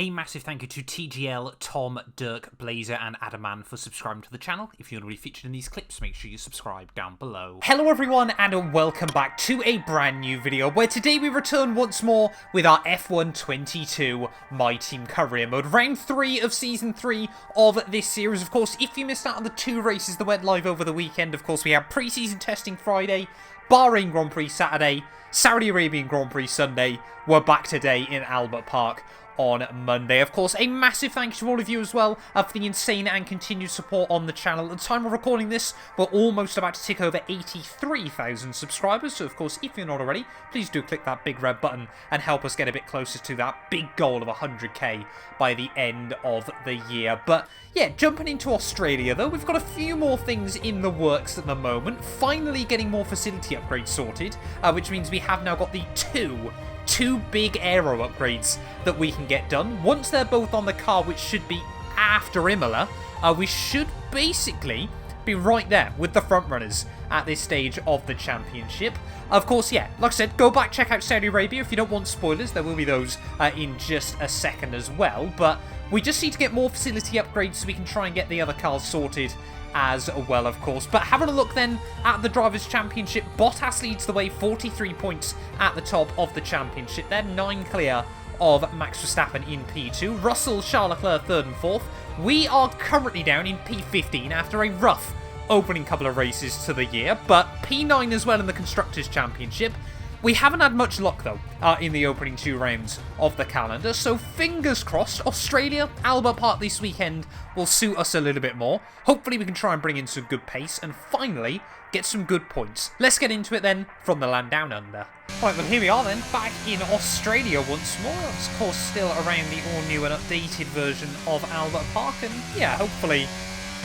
A massive thank you to TGL, Tom, Dirk, Blazer, and Adaman for subscribing to the channel. If you want to be featured in these clips, make sure you subscribe down below. Hello everyone, and welcome back to a brand new video, where today we return once more with our F1 22 My Team Career Mode. Round 3 of Season 3 of this series. Of course, if you missed out on the 2 races that went live over the weekend, of course, we had pre-season testing Friday, Bahrain Grand Prix Saturday, Saudi Arabian Grand Prix Sunday. We're back today in Albert Park on Monday. Of course, a massive thank you to all of you as well for the insane and continued support on the channel. At the time of recording this, we're almost about to tick over 83,000 subscribers, so of course, if you're not already, please do click that big red button and help us get a bit closer to that big goal of 100k by the end of the year. But yeah, jumping into Australia though, we've got a few more things in the works at the moment. Finally getting more facility upgrades sorted, which means we have now got the two big aero upgrades that we can get done. Once they're both on the car, which should be after Imola, we should basically be right there with the front runners at this stage of the championship. Of course, yeah, like I said, go back, check out Saudi Arabia if you don't want spoilers. There will be those in just a second as well, but we just need to get more facility upgrades so we can try and get the other cars sorted as well, of course. But having a look then at the Drivers' Championship, Bottas leads the way, 43 points at the top of the championship. They're 9 clear of Max Verstappen in P2. Russell, Charles Leclerc 3rd and 4th. We are currently down in P15 after a rough opening couple of races to the year, but P9 as well in the Constructors' Championship. We haven't had much luck, though, in the opening 2 rounds of the calendar, so fingers crossed, Australia, Albert Park this weekend will suit us a little bit more. Hopefully we can try and bring in some good pace and finally get some good points. Let's get into it then from the land down under. Right, well here we are then, back in Australia once more. Of course, still around the all-new and updated version of Albert Park, and yeah, hopefully,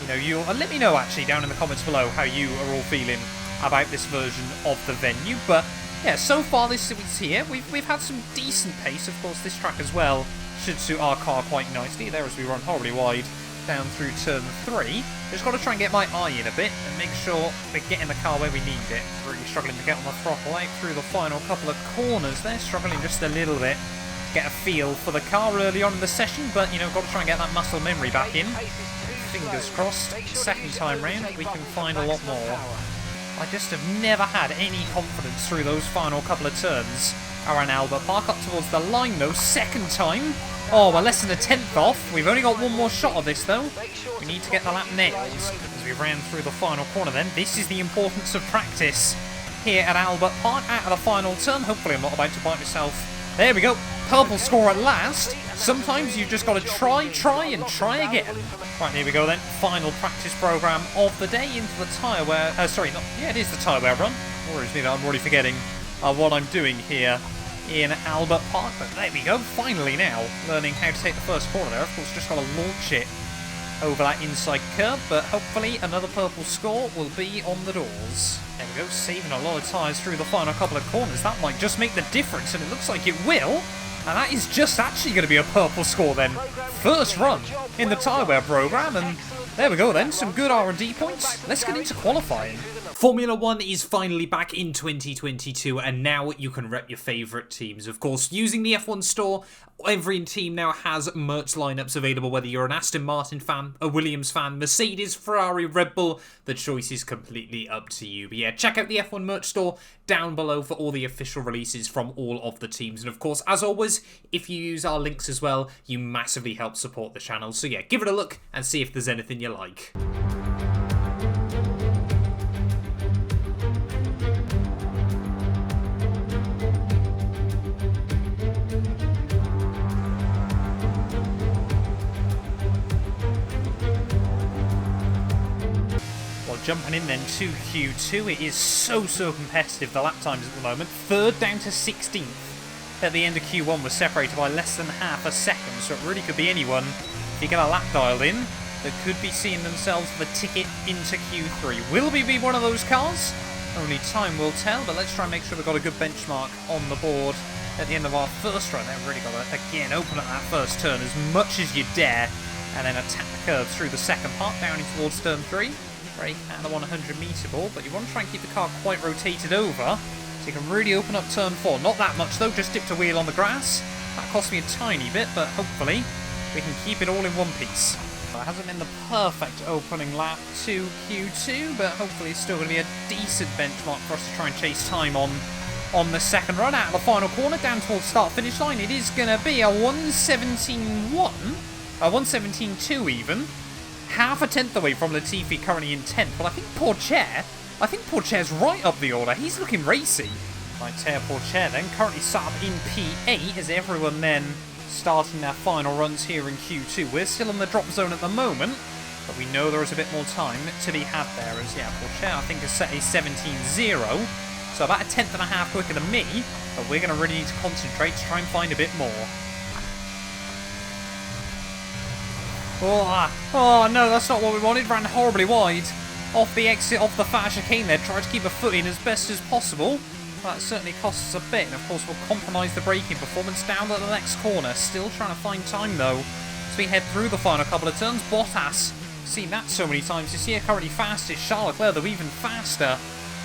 you know, you'll let me know actually down in the comments below how you are all feeling about this version of the venue, but yeah, so far this week's here, we've had some decent pace. Of course, this track as well should suit our car quite nicely. There as we run horribly wide down through turn 3. Just got to try and get my eye in a bit and make sure we're getting the car where we need it. Really struggling to get on the throttle out through the final couple of corners there. Struggling just a little bit to get a feel for the car early on in the session, but, you know, got to try and get that muscle memory back in. Fingers crossed, second time round, we can find a lot more. I just have never had any confidence through those final couple of turns around Albert Park. Up towards the line though, second time. Oh, we're less than a 10th off. We've only got one more shot of this though. We need to get the lap nailed as we ran through the final corner then. This is the importance of practice here at Albert Park. Out of the final turn. Hopefully I'm not about to bite myself. There we go. Purple score at last. Sometimes you've just got to try and try again. Right, here we go then. Final practice program of the day into the tyre wear. It is the tyre wear run. Worries me that I'm already forgetting what I'm doing here in Albert Park. But there we go. Finally now learning how to take the first corner there. Of course, just got to launch it over that inside curb. But hopefully another purple score will be on the doors. There we go. Saving a lot of tyres through the final couple of corners. That might just make the difference, and it looks like it will. And that is just actually going to be a purple score then. First run in the tyre wear program, and there we go then. Some good R&D points. Let's get into qualifying. Formula 1 is finally back in 2022, and now you can rep your favourite teams. Of course, using the F1 store, every team now has merch lineups available, whether you're an Aston Martin fan, a Williams fan, Mercedes, Ferrari, Red Bull, the choice is completely up to you. But yeah, check out the F1 merch store down below for all the official releases from all of the teams. And of course, as always, if you use our links as well, you massively help support the channel. So yeah, give it a look and see if there's anything you like. Jumping in then to Q2, it is so competitive, the lap times at the moment. 3rd down to 16th at the end of Q1 was separated by less than half a second, so it really could be anyone, if you get a lap dialed in, that could be seeing themselves the ticket into Q3. Will we be one of those cars? Only time will tell, but let's try and make sure we've got a good benchmark on the board at the end of our first run. Then really got to, again, open up that first turn as much as you dare, and then attack the curve through the second part, down in towards turn 3. Brake at the 100 metre ball, but you want to try and keep the car quite rotated over, so you can really open up turn 4. Not that much though, just dipped a wheel on the grass, That cost me a tiny bit, but hopefully we can keep it all in one piece. It hasn't been the perfect opening lap to Q2, but hopefully it's still going to be a decent benchmark for us to try and chase time on the second run. Out of the final corner, down towards start-finish line, it is going to be a 1:17.1, a 1:17.2 even. Half a tenth away from Latifi, currently in 10th. Well, I think Pourchaire's right up the order. He's looking racy. Right, Teo Pourchaire then, currently sat up in P8 as everyone then starting their final runs here in Q2. We're still in the drop zone at the moment, but we know there is a bit more time to be had there. As yeah, Pourchaire I think has set a 17.0, so about a tenth and a half quicker than me, but we're going to really need to concentrate to try and find a bit more. Oh no, that's not what we wanted. Ran horribly wide off the exit off the fat chicane there. Tried to keep a foot in as best as possible. That certainly costs us a bit, and of course will compromise the braking performance down at the next corner. Still trying to find time though as we head through the final couple of turns. Bottas, seen that so many times this year, currently fastest. Charles Leclerc though even faster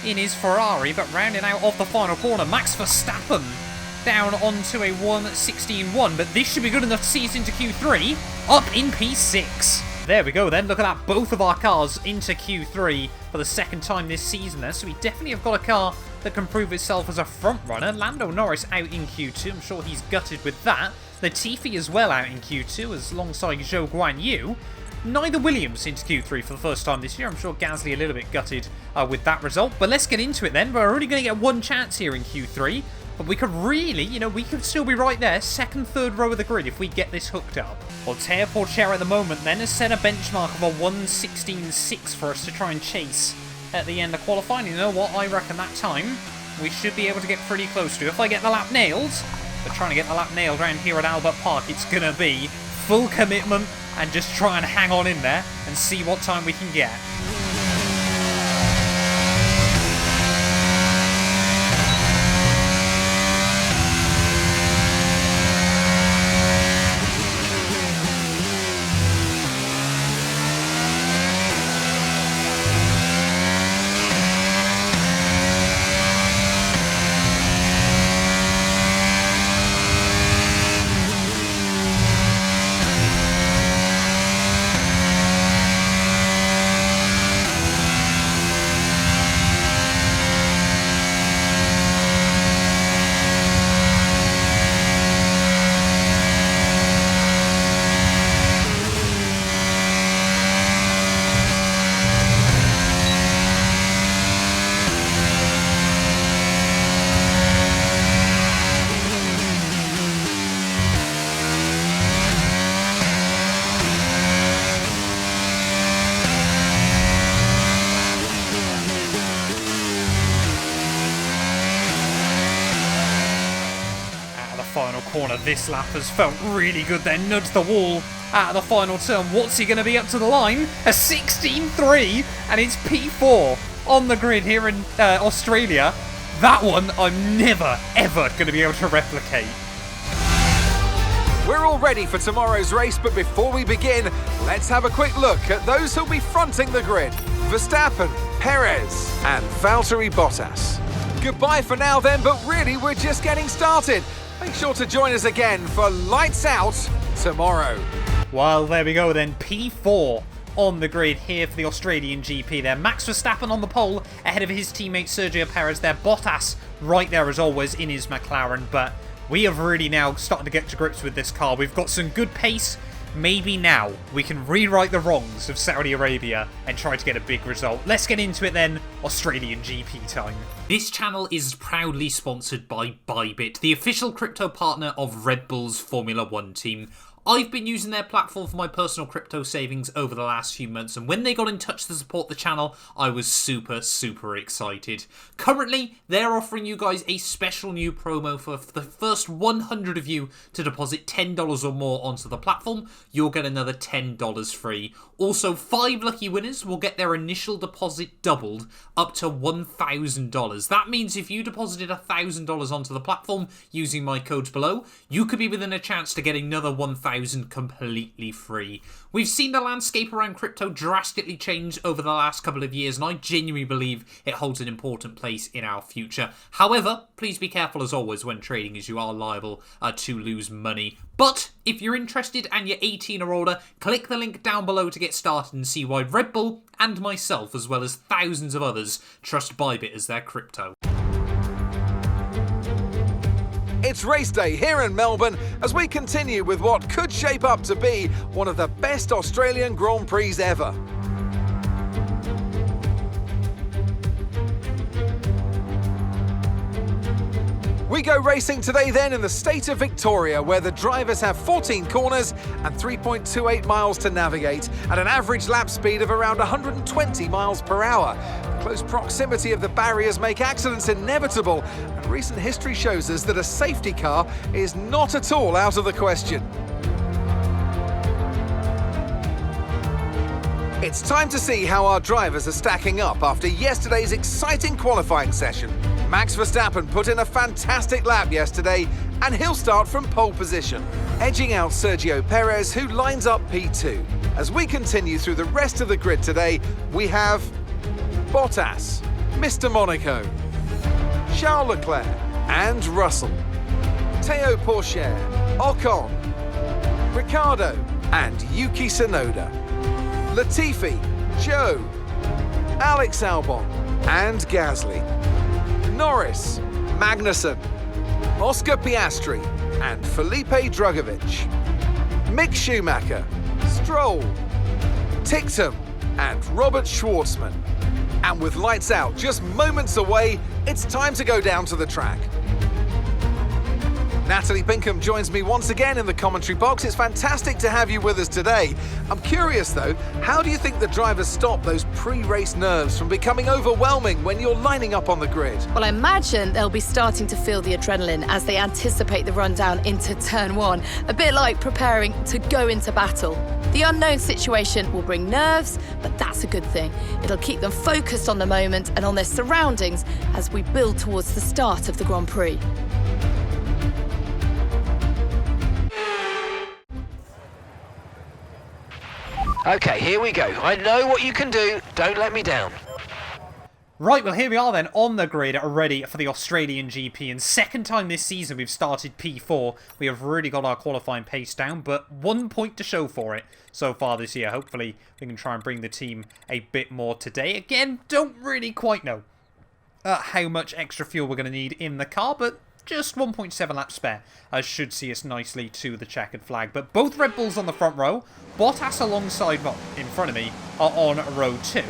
in his Ferrari, but rounding out of the final corner, Max Verstappen down onto a 1:16.1, but this should be good enough to see us into Q3, up in P6. There we go then, look at that, both of our cars into Q3 for the second time this season there, so we definitely have got a car that can prove itself as a front runner. Lando Norris out in Q2, I'm sure he's gutted with that. Latifi as well out in Q2, as alongside Zhou Guan Yu. Neither Williams into Q3 for the first time this year. I'm sure Gasly a little bit gutted with that result, but let's get into it then. We're only going to get one chance here in Q3. But we could really, we could still be right there, second, third row of the grid if we get this hooked up. Well, Teo Pourchaire at the moment then has set a benchmark of a 1:16.6 for us to try and chase at the end of qualifying. You know what? I reckon that time we should be able to get pretty close to. If I get the lap nailed, but trying to get the lap nailed around here at Albert Park, it's going to be full commitment and just try and hang on in there and see what time we can get. Corner this lap has felt really good then, nudged the wall out of the final turn. What's he going to be up to the line? A 16.3 and it's P4 on the grid here in Australia. That one I'm never ever going to be able to replicate. We're all ready for tomorrow's race, but before we begin, let's have a quick look at those who'll be fronting the grid. Verstappen, Perez and Valtteri Bottas. Goodbye for now then, but really we're just getting started. Make sure to join us again for Lights Out tomorrow. Well, there we go then. P4 on the grid here for the Australian GP there. Max Verstappen on the pole ahead of his teammate Sergio Perez there. Bottas right there as always in his McLaren. But we have really now started to get to grips with this car. We've got some good pace. Maybe now we can rewrite the wrongs of Saudi Arabia and try to get a big result. Let's get into it then. Australian GP time. This channel is proudly sponsored by Bybit, the official crypto partner of Red Bull's Formula 1 team. I've been using their platform for my personal crypto savings over the last few months, and when they got in touch to support the channel, I was super excited. Currently, they're offering you guys a special new promo for the first 100 of you to deposit $10 or more onto the platform. You'll get another $10 free. Also, 5 lucky winners will get their initial deposit doubled up to $1,000. That means if you deposited $1,000 onto the platform using my codes below, you could be within a chance to get another $1,000 completely free. We've seen the landscape around crypto drastically change over the last couple of years, and I genuinely believe it holds an important place in our future. However, please be careful as always when trading, as you are liable to lose money. But if you're interested and you're 18 or older, click the link down below to get started and see why Red Bull and myself, as well as thousands of others, trust Bybit as their crypto. It's race day here in Melbourne as we continue with what could shape up to be one of the best Australian Grand Prix ever. We go racing today then in the state of Victoria, where the drivers have 14 corners and 3.28 miles to navigate at an average lap speed of around 120 miles per hour. The close proximity of the barriers make accidents inevitable, and recent history shows us that a safety car is not at all out of the question. It's time to see how our drivers are stacking up after yesterday's exciting qualifying session. Max Verstappen put in a fantastic lap yesterday, and he'll start from pole position, edging out Sergio Perez, who lines up P2. As we continue through the rest of the grid today, we have Bottas, Mr. Monaco, Charles Leclerc and Russell, Théo Pourchaire, Ocon, Ricciardo and Yuki Tsunoda, Latifi, Joe, Alex Albon and Gasly, Norris, Magnussen, Oscar Piastri and Felipe Drugovich, Mick Schumacher, Stroll, Ticktum and Robert Schwartzman. And with lights out just moments away, it's time to go down to the track. Natalie Pinkham joins me once again in the commentary box. It's fantastic to have you with us today. I'm curious though, how do you think the drivers stop those pre-race nerves from becoming overwhelming when you're lining up on the grid? Well, I imagine they'll be starting to feel the adrenaline as they anticipate the rundown into turn one, a bit like preparing to go into battle. The unknown situation will bring nerves, but that's a good thing. It'll keep them focused on the moment and on their surroundings as we build towards the start of the Grand Prix. Okay, here we go. I know what you can do. Don't let me down. Right, well here we are then on the grid, ready for the Australian GP, and second time this season we've started P4. We have really got our qualifying pace down, but 1 point to show for it so far this year. Hopefully we can try and bring the team a bit more today. Again, don't really quite know how much extra fuel we're going to need in the car, but just 1.7 laps spare should see us nicely to the checkered flag. But both Red Bulls on the front row, Bottas alongside, well, in front of me, are on row 2.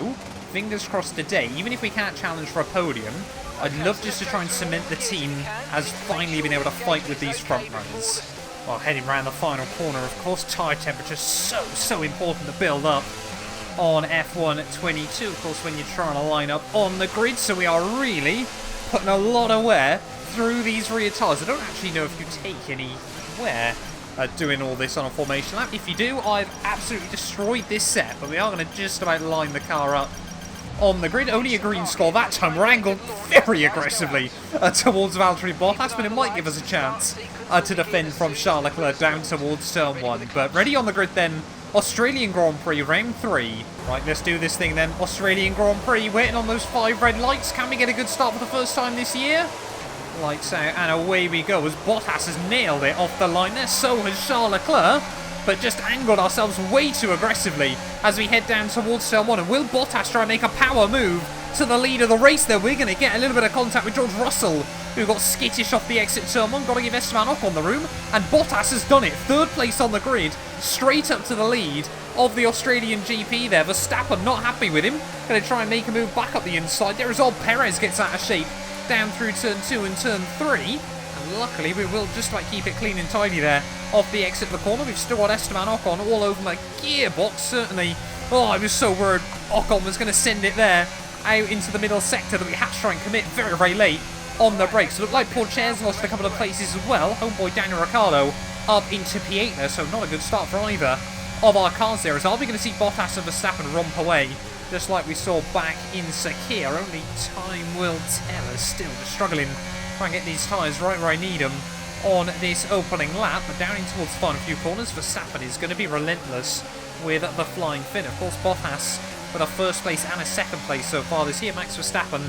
Fingers crossed today, even if we can't challenge for a podium, I'd love just to try and cement the team as finally being able to fight with these front runners. While heading around the final corner, of course, tyre temperature is so important to build up on F1 22, of course, when you're trying to line up on the grid. So we are really putting a lot of wear through these rear tyres. I don't actually know if you take any wear doing all this on a formation lap. If you do, I've absolutely destroyed this set, but we are going to just about line the car up on the grid. Only a green score that time. We're angled very aggressively towards Valtteri Bottas, but it might give us a chance to defend from Charles Leclerc down towards turn 1. But ready on the grid then, Australian Grand Prix, round 3. Right, let's do this thing then. Australian Grand Prix, waiting on those 5 red lights. Can we get a good start for the first time this year? Lights out, and away we go as Bottas has nailed it off the line there. So has Charles Leclerc, but just angled ourselves way too aggressively as we head down towards turn 1. And will Bottas try and make a power move to the lead of the race there? We're going to get a little bit of contact with George Russell, who got skittish off the exit turn 1. Got to give Esteban Ocon the room, and Bottas has done it. 3rd place on the grid, straight up to the lead of the Australian GP there. Verstappen not happy with him, going to try and make a move back up the inside there as old Perez gets out of shape down through turn 2 and turn 3. And luckily we will just about keep it clean and tidy there off the exit of the corner. We've still got Esteban Ocon all over my gearbox, certainly. Oh, I was so worried Ocon was going to send it there out into the middle sector that we had to try and commit very late on the brakes. It looked like Pourchaire's lost a couple of places as well. Homeboy Daniel Ricciardo up into P8 there, so not a good start for either of our cars there. As are we going to see Bottas and Verstappen romp away just like we saw back in Sakir. Only time will tell us. Still just struggling, trying to get these tyres right where I need them on this opening lap. But down in towards the final few corners, Verstappen is going to be relentless with the flying fin. Of course, Bottas with a first place and a second place so far this year. Max Verstappen,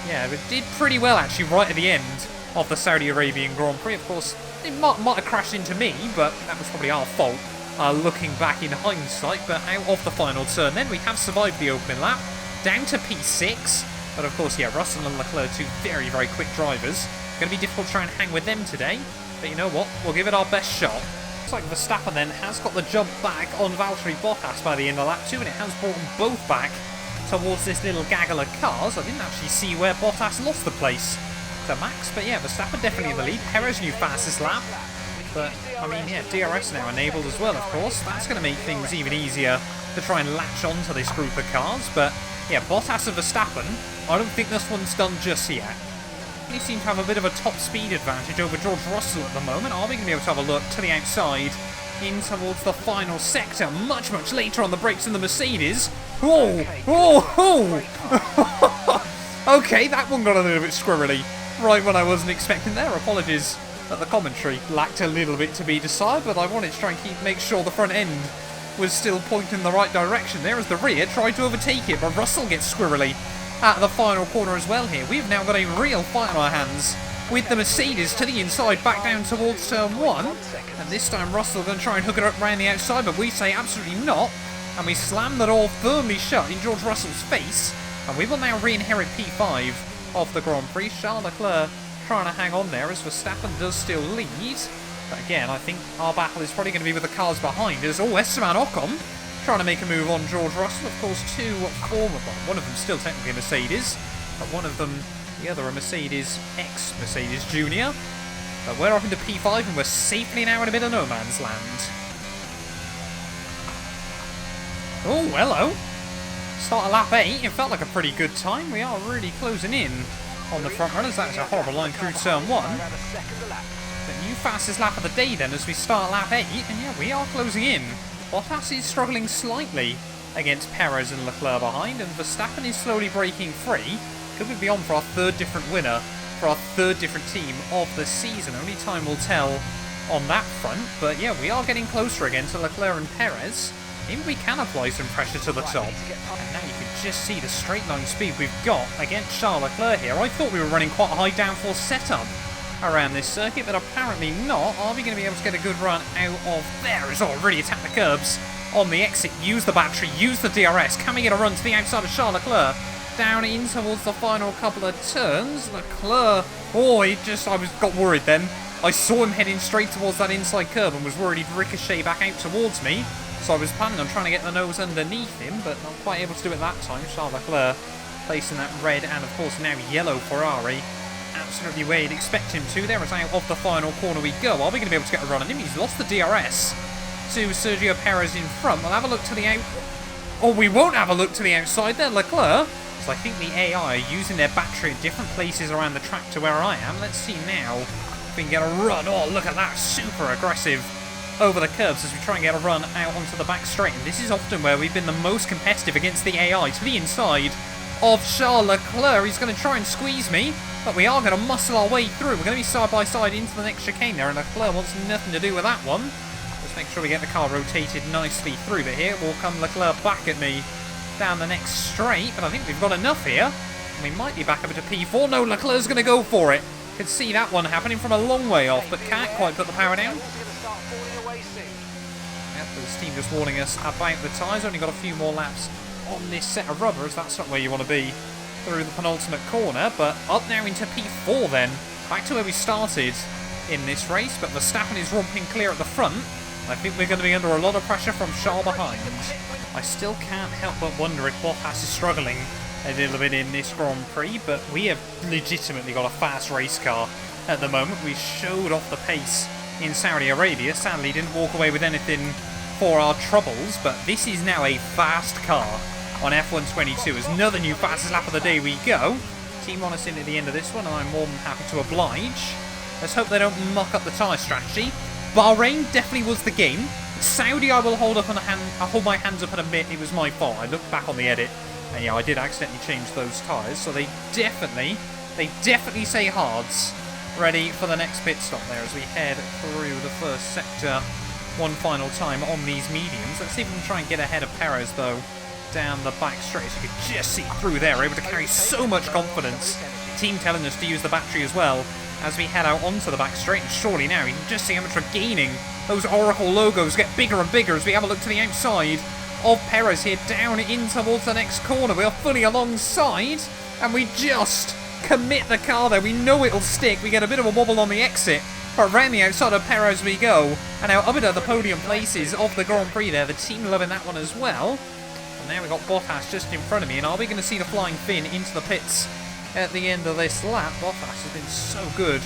yeah, it did pretty well actually right at the end of the Saudi Arabian Grand Prix. Of course, it might have crashed into me, but that was probably our fault. Looking back in hindsight, but out of the final turn then, we have survived the opening lap, down to P6, but of course, yeah, Russell and Leclerc, two very, very quick drivers. Going to be difficult to try and hang with them today, but you know what, we'll give it our best shot. Looks like Verstappen then has got the jump back on Valtteri Bottas by the end of lap 2, and it has brought them both back towards this little gaggle of cars. I didn't actually see where Bottas lost the place to Max, but yeah, Verstappen definitely in the lead. Perez new fastest lap. But, I mean, yeah, DRS now enabled as well, of course. That's going to make things even easier to try and latch onto this group of cars. But, yeah, Bottas and Verstappen, I don't think this one's done just yet. They seem to have a bit of a top speed advantage over George Russell at the moment. Are we going to be able to have a look to the outside in towards the final sector much, much later on the brakes than the Mercedes? Oh, oh, oh! Okay, that one got a little bit squirrely right when I wasn't expecting there. Apologies that the commentary lacked a little bit to be decided, but I wanted to try and make sure the front end was still pointing in the right direction. There as the rear tried to overtake it, but Russell gets squirrely at the final corner as well here. We've now got a real fight on our hands with the Mercedes to the inside, back down towards turn 1. And this time Russell going to try and hook it up around the outside, but we say absolutely not. And we slam the door firmly shut in George Russell's face. And we will now re-inherit P5 of the Grand Prix. Charles Leclerc trying to hang on there as Verstappen does still lead. But again, I think our battle is probably going to be with the cars behind us. Oh, Esteban Ocon trying to make a move on George Russell. Of course, two former, well, one of them still technically a Mercedes, but one of them, the other, a Mercedes ex-Mercedes Junior. But we're off into P5 and we're safely now in a bit of no man's land. Oh, hello. Start of lap 8. It felt like a pretty good time. We are really closing in on the front runners. That's a horrible line through turn 1. The new fastest lap of the day then as we start lap 8. And yeah, we are closing in. Bottas is struggling slightly against Perez and Leclerc behind, and Verstappen is slowly breaking free. Could we be on for our third different winner, for our third different team of the season? Only time will tell on that front, but yeah, we are getting closer again to Leclerc and Perez. Maybe we can apply some pressure to the top. And now you can just see the straight line speed we've got against Charles Leclerc here. I thought we were running quite a high downforce setup around this circuit, but apparently not. Are we going to be able to get a good run out of there as well? Really attack the curbs on the exit. Use the battery, use the DRS. Can we get a run to the outside of Charles Leclerc? Down in towards the final couple of turns. Leclerc, oh, I got worried then. I saw him heading straight towards that inside curb and was worried he'd ricochet back out towards me. So I was planning on trying to get the nose underneath him, but not quite able to do it that time. Charles Leclerc placing that red and, of course, now yellow Ferrari absolutely where you'd expect him to. There is out of the final corner we go. Are we going to be able to get a run on him? He's lost the DRS to Sergio Perez in front. We'll have a look to the out... Oh, we won't have a look to the outside there, Leclerc. So I think the AI are using their battery at different places around the track to where I am. Let's see now if we can get a run. Oh, look at that. Super aggressive over the curbs as we try and get a run out onto the back straight. And this is often where we've been the most competitive against the AI. To the inside of Charles Leclerc. He's going to try and squeeze me, but we are going to muscle our way through. We're going to be side by side into the next chicane there, and Leclerc wants nothing to do with that one. Let's make sure we get the car rotated nicely through. But here will come Leclerc back at me down the next straight, but I think we've got enough here. And we might be back up into P4. No, Leclerc's going to go for it. Could see that one happening from a long way off, but can't quite put the power down. Yep, this team just warning us about the tyres. Only got a few more laps on this set of rubbers. That's not where you want to be through the penultimate corner, but up now into P4 then. Back to where we started in this race, but Verstappen is romping clear at the front. I think we're going to be under a lot of pressure from Charles behind. I still can't help but wonder if Bottas is struggling a little bit in this Grand Prix, but we have legitimately got a fast race car at the moment. We showed off the pace in Saudi Arabia. Sadly, didn't walk away with anything for our troubles, but this is now a fast car on F1 22. As another new fastest lap of the day we go. Team want us in at the end of this one, and I'm more than happy to oblige. Let's hope they don't muck up the tyre strategy. Bahrain definitely was the game. Saudi I will hold my hands up and admit it was my fault. I looked back on the edit And yeah, I did accidentally change those tyres, so they definitely say hards. Ready for the next pit stop there as we head through the first sector one final time on these mediums. Let's see if we can try and get ahead of Perez, though, down the back straight. So you can just see through there, able to carry so much confidence. Team telling us to use the battery as well as we head out onto the back straight. And surely now you can just see how much we're gaining. Those Oracle logos get bigger and bigger as we have a look to the outside of Perez here, down in towards the next corner. We are fully alongside, and we just commit the car there. We know it'll stick. We get a bit of a wobble on the exit, but around the outside of Perez we go. And now up into the podium places of the Grand Prix there. The team loving that one as well. And now we've got Bottas just in front of me. And are we going to see the flying Finn into the pits at the end of this lap? Bottas has been so good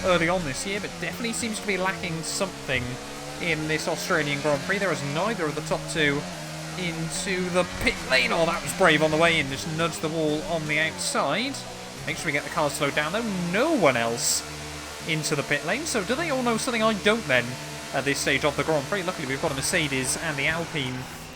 early on this year, but definitely seems to be lacking something in this Australian Grand Prix. There is neither of the top two into the pit lane. Oh, that was brave on the way in. Just nudge the wall on the outside. Make sure we get the car slowed down, though. No one else into the pit lane. So do they all know something I don't then at this stage of the Grand Prix? Luckily, we've got a Mercedes and the Alpine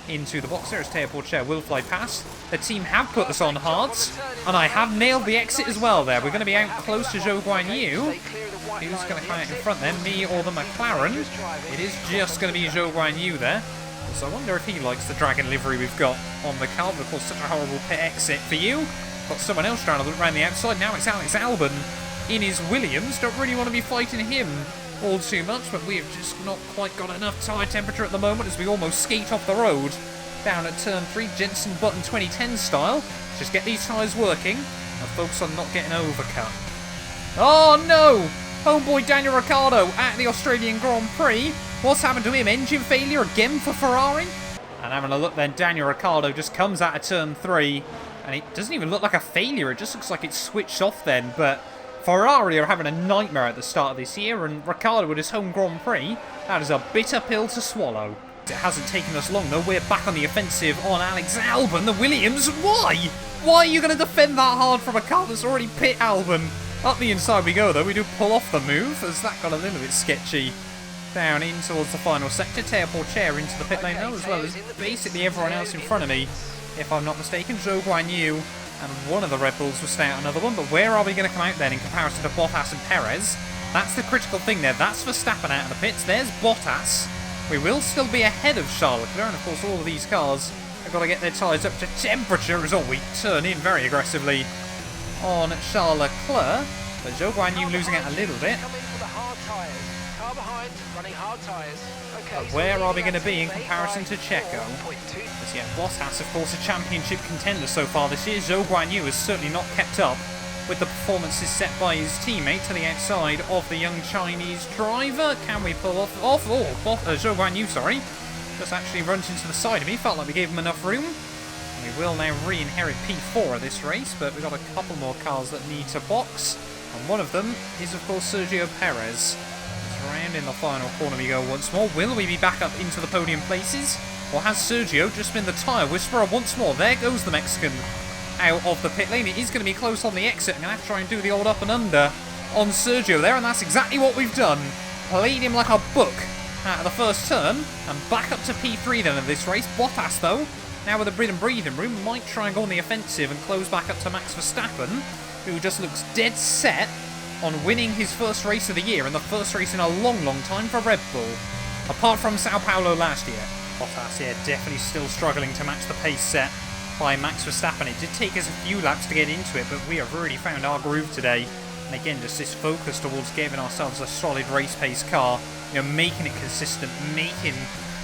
into the box. There's Tearport Chair will fly past. The team have put us on hards, and I have nailed the exit as well there. We're going to be out close to Zhou Guanyu. Who's going to come out in front then? Me or the McLaren? It is just going to be Zhou Guanyu there. So I wonder if he likes the Dragon livery we've got on the car. Of course, such a horrible pit exit for you. Got someone else trying to look around the outside. Now it's Alex Albon in his Williams. Don't really want to be fighting him all too much, but we have just not quite got enough tyre temperature at the moment as we almost skate off the road down at turn 3, Jensen Button 2010 style. Just get these tyres working and focus on not getting overcut. Oh no! Homeboy Daniel Ricciardo at the Australian Grand Prix. What's happened to him? Engine failure again for Ferrari? And having a look then, Daniel Ricciardo just comes out of turn 3. And it doesn't even look like a failure. It just looks like it's switched off then. But Ferrari are having a nightmare at the start of this year. And Ricciardo with his home Grand Prix, that is a bitter pill to swallow. It hasn't taken us long though. We're back on the offensive on Alex Albon, the Williams. Why? Why are you going to defend that hard from a car that's already pit Albon? Up the inside we go though. We do pull off the move as that got a little bit sketchy. Down in towards the final sector. Tearport Chair into the pit lane though, as well as basically everyone else in front of me. If I'm not mistaken, Zhou Guanyu and one of the Red Bulls will stay out another one. But where are we going to come out then in comparison to Bottas and Perez? That's the critical thing there. That's Verstappen out of the pits. There's Bottas. We will still be ahead of Charles Leclerc. And of course, all of these cars have got to get their tyres up to temperature as well. We turn in very aggressively on Charles Leclerc. But Zhou Guanyu losing out a little bit. But where are we going to be in comparison to Checo? Because yeah, Bottas, of course, a championship contender so far this year. Zhou Guanyu has certainly not kept up with the performances set by his teammate to the outside of the young Chinese driver. Can we pull off? Oh, Zhou Guanyu, sorry. Just actually runs into the side of me. Felt like we gave him enough room. And we will now re-inherit P4 of this race, but we've got a couple more cars that need to box. And one of them is, of course, Sergio Perez. Around in the final corner we go once more. Will we be back up into the podium places? Or has Sergio just been the tyre whisperer once more? There goes the Mexican out of the pit lane. It is going to be close on the exit. I'm going to have to try and do the old up and under on Sergio there, and that's exactly what we've done. Played him like a book out of the first turn, and back up to P3 then of this race. Bottas, though, now with a bit of breathing room, might try and go on the offensive and close back up to Max Verstappen, who just looks dead set on winning his first race of the year and the first race in a long, long time for Red Bull. Apart from Sao Paulo last year. Bottas here definitely still struggling to match the pace set by Max Verstappen. It did take us a few laps to get into it, but we have really found our groove today. And again, just this focus towards giving ourselves a solid race pace car, you know, making it consistent, making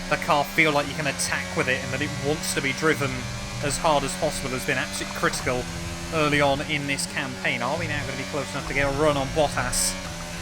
the car feel like you can attack with it and that it wants to be driven as hard as possible has been absolutely critical early on in this campaign. Are we now going to be close enough to get a run on Bottas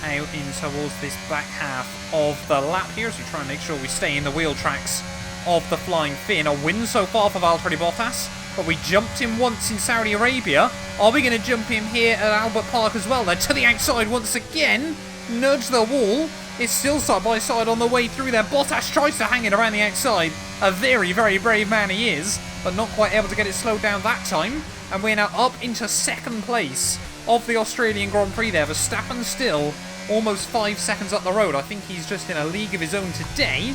out in towards this back half of the lap here as we try and make sure we stay in the wheel tracks of the Flying Finn? A win so far for Valtteri Bottas, but we jumped him once in Saudi Arabia. Are we going to jump him here at Albert Park as well? They're to the outside once again. Nudge the wall. It's still side by side on the way through there. Bottas tries to hang it around the outside. A very, very brave man he is, but not quite able to get it slowed down that time. And we're now up into second place of the Australian Grand Prix there. Verstappen still almost 5 seconds up the road. I think he's just in a league of his own today.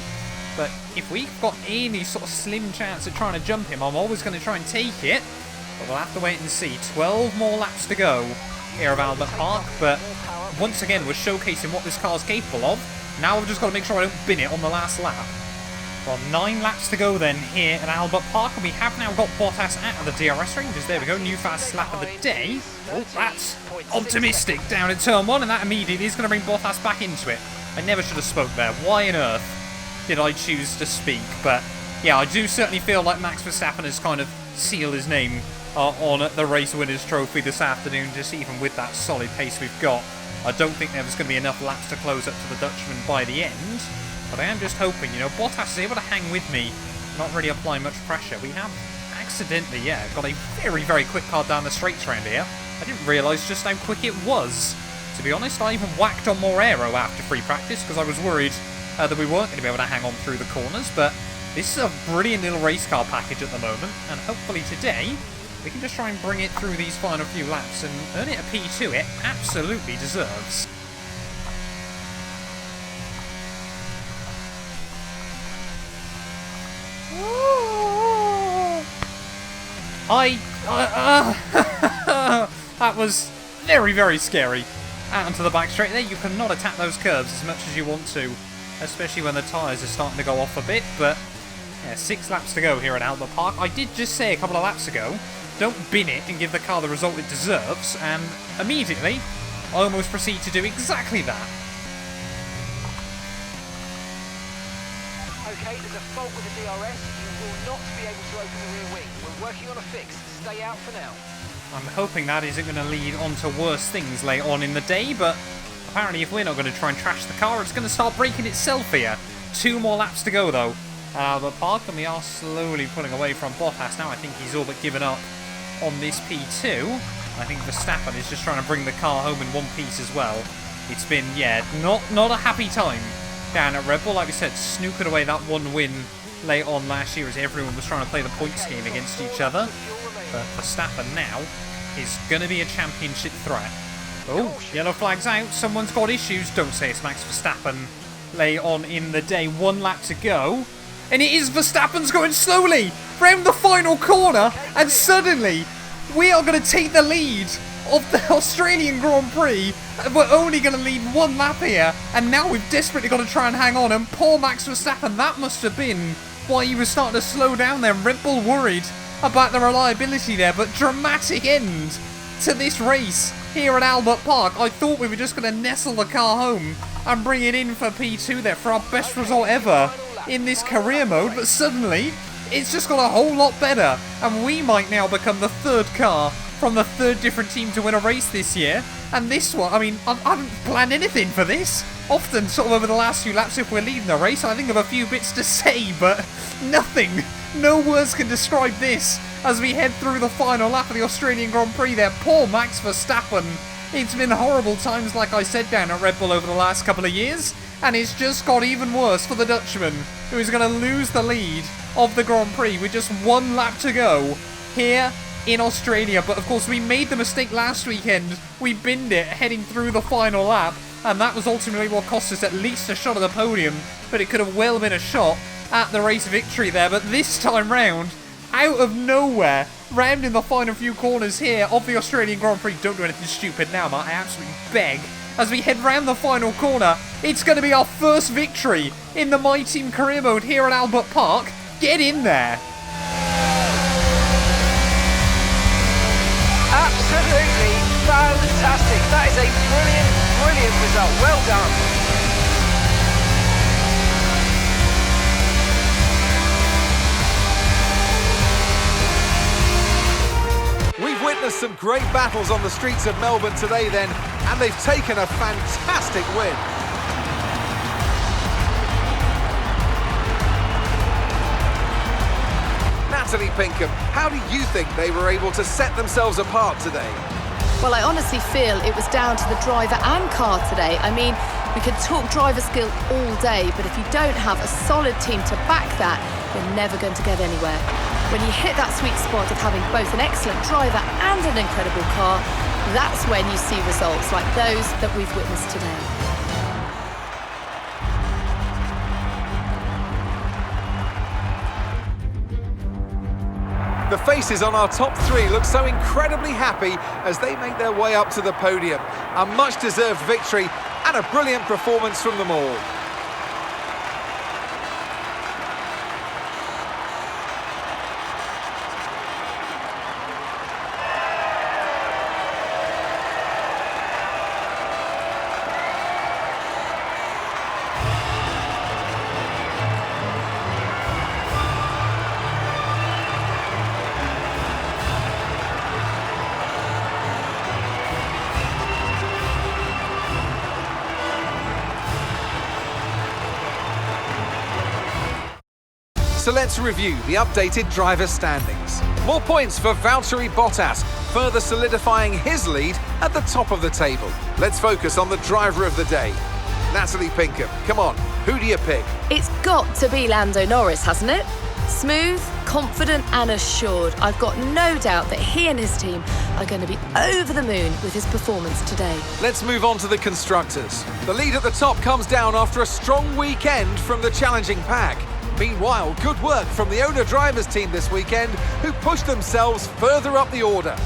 But if we've got any sort of slim chance at trying to jump him, I'm always going to try and take it. But we'll have to wait and see. 12 more laps to go here of Albert Park, but once again, we're showcasing what this car's capable of. Now I've just got to make sure I don't bin it on the last lap. Well, 9 laps to go then here at Albert Park, and we have now got Bottas out of the DRS ranges. There we go, new fastest lap of the day. Oh, that's optimistic down at turn 1, and that immediately is going to bring Bottas back into it. I never should have spoke there. Why on earth did I choose to speak? But yeah, I do certainly feel like Max Verstappen has kind of sealed his name on the Race Winners Trophy this afternoon, just even with that solid pace we've got. I don't think there was going to be enough laps to close up to the Dutchman by the end. But I am just hoping, you know, Bottas is able to hang with me, not really apply much pressure. We have accidentally, got a very, very quick car down the straights around here. I didn't realise just how quick it was. To be honest, I even whacked on more aero after free practice because I was worried that we weren't going to be able to hang on through the corners. But this is a brilliant little race car package at the moment, and hopefully today we can just try and bring it through these final few laps and earn it a P2 it absolutely deserves. That was very, very scary. Out onto the back straight there, you cannot attack those curves as much as you want to, especially when the tyres are starting to go off a bit, but yeah, 6 laps to go here at Albert Park. I did just say a couple of laps ago, don't bin it and give the car the result it deserves, and immediately, I almost proceed to do exactly that. Okay, there's a fault with the DRS. You will not be able to open the rear wing. We're working on a fix. Stay out for now. I'm hoping that isn't going to lead on to worse things later on in the day, but apparently if we're not going to try and trash the car, it's going to start breaking itself here. 2 more laps to go, though, at Albert Park, and we are slowly pulling away from Bottas now. I think he's all but given up on this P2. I think Verstappen is just trying to bring the car home in one piece as well. It's been, not a happy time down at Red Bull. Like we said, snookered away that 1 win late on last year as everyone was trying to play the points game against each other. But Verstappen now is going to be a championship threat. Oh, yellow flag's out. Someone's got issues. Don't say it's Max Verstappen late on in the day. 1 lap to go. And it is Verstappen's going slowly round the final corner. And suddenly, we are going to take the lead of the Australian Grand Prix. We're only going to lead 1 lap here. And now we've desperately got to try and hang on. And poor Max Verstappen, that must have been why he was starting to slow down there. Red Bull worried about the reliability there, but dramatic end to this race here at Albert Park. I thought we were just going to nestle the car home and bring it in for P2 there for our best result ever in this career mode, but suddenly it's just got a whole lot better, and we might now become the 3rd car from the 3rd different team to win a race this year. And this one, I mean, I haven't planned anything for this. Often, sort of over the last few laps, if we're leading the race, I think of a few bits to say, but nothing. No words can describe this as we head through the final lap of the Australian Grand Prix there. Poor Max Verstappen. It's been horrible times, like I said, down at Red Bull over the last couple of years, and it's just got even worse for the Dutchman, who is going to lose the lead of the Grand Prix with just 1 lap to go here in Australia. But of course, we made the mistake last weekend. We binned it heading through the final lap, and that was ultimately what cost us at least a shot at the podium, but it could have well been a shot at the race victory there. But this time round, out of nowhere, round in the final few corners here of the Australian Grand Prix. Don't do anything stupid now, Matt. I absolutely beg. As we head round the final corner, it's going to be our first victory in the My Team career mode here at Albert Park. Get in there. Absolutely fantastic. That is a brilliant, brilliant result. Well done. We've witnessed some great battles on the streets of Melbourne today then, and they've taken a fantastic win. Natalie Pinkham, how do you think they were able to set themselves apart today? Well, I honestly feel it was down to the driver and car today. I mean, we could talk driver skill all day, but if you don't have a solid team to back that, you're never going to get anywhere. When you hit that sweet spot of having both an excellent driver and an incredible car, that's when you see results like those that we've witnessed today. The faces on our top three look so incredibly happy as they make their way up to the podium. A much-deserved victory and a brilliant performance from them all. So let's review the updated driver standings. More points for Valtteri Bottas, further solidifying his lead at the top of the table. Let's focus on the driver of the day. Natalie Pinkham, come on, who do you pick? It's got to be Lando Norris, hasn't it? Smooth, confident and assured. I've got no doubt that he and his team are going to be over the moon with his performance today. Let's move on to the constructors. The lead at the top comes down after a strong weekend from the challenging pack. Meanwhile, good work from the owner-drivers team this weekend, who pushed themselves further up the order.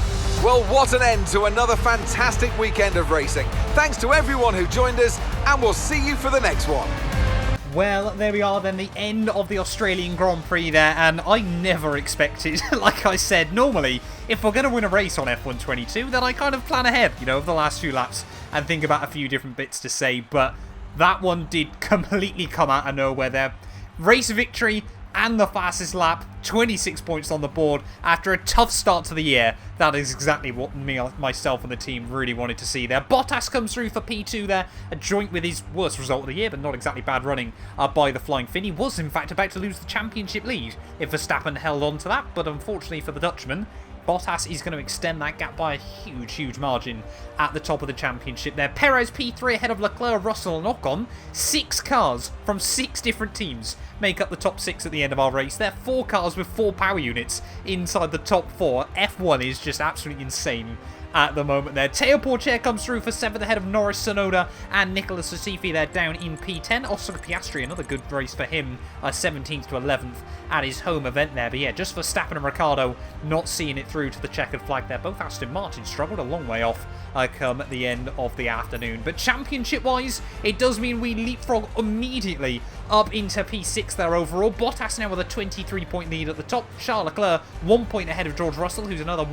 Well, what an end to another fantastic weekend of racing. Thanks to everyone who joined us, and we'll see you for the next one. Well, there we are then, the end of the Australian Grand Prix there, and I never expected, like I said, normally, if we're going to win a race on F1 22, then I kind of plan ahead, you know, of the last few laps, and think about a few different bits to say, but that one did completely come out of nowhere there. Race victory and the fastest lap, 26 points on the board after a tough start to the year. That is exactly what myself and the team really wanted to see there. Bottas comes through for P2 there, a joint with his worst result of the year, but not exactly bad running by the Flying Finn. He was in fact about to lose the championship lead if Verstappen held on to that, but unfortunately for the Dutchman, Bottas is going to extend that gap by a huge margin at the top of the championship there. Perez P3 ahead of Leclerc, Russell and Ocon. 6 cars from 6 different teams make up the top 6 at the end of our race. There are 4 cars with 4 power units inside the top 4. F1 is just absolutely insane at the moment there. Teo Porcher comes through for 7th ahead of Norris Tsunoda and Nicolas Latifi there down in P10. Oscar Piastri, another good race for him, 17th to 11th at his home event there. But yeah, just Verstappen and Ricciardo not seeing it through to the checkered flag there. Both Aston Martin struggled a long way off come at the end of the afternoon. But championship-wise, it does mean we leapfrog immediately up into P6 there overall. Bottas now with a 23-point lead at the top. Charles Leclerc 1 point ahead of George Russell, who's another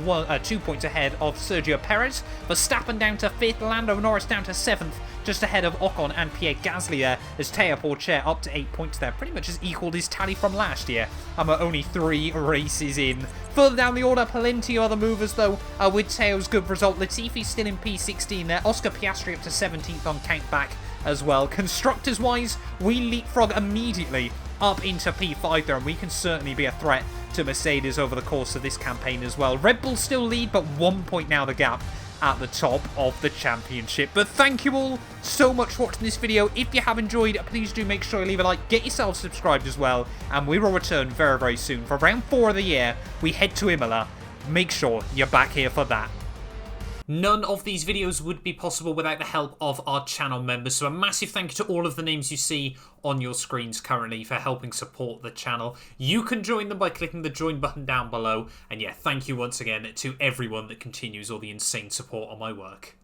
2 points ahead of Sergio Perez. Verstappen down to 5th, Lando Norris down to 7th, just ahead of Ocon and Pierre Gasly there, as Teo Porcher up to 8 points there. Pretty much has equalled his tally from last year. We're only 3 races in. Further down the order, plenty of other movers though, with Teo's good result. Latifi still in P16 there. Oscar Piastri up to 17th on countback as well. Constructors-wise, we leapfrog immediately up into P5 there, and we can certainly be a threat to Mercedes over the course of this campaign as well. Red Bull still lead, but 1 point now the gap at the top of the championship. But thank you all so much for watching this video. If you have enjoyed, please do make sure you leave a like, get yourself subscribed as well, and we will return very soon for round 4 of the year. We head to Imola. Make sure you're back here for that. None of these videos would be possible without the help of our channel members, so a massive thank you to all of the names you see on your screens currently for helping support the channel. You can join them by clicking the join button down below, and yeah, thank you once again to everyone that continues all the insane support on my work.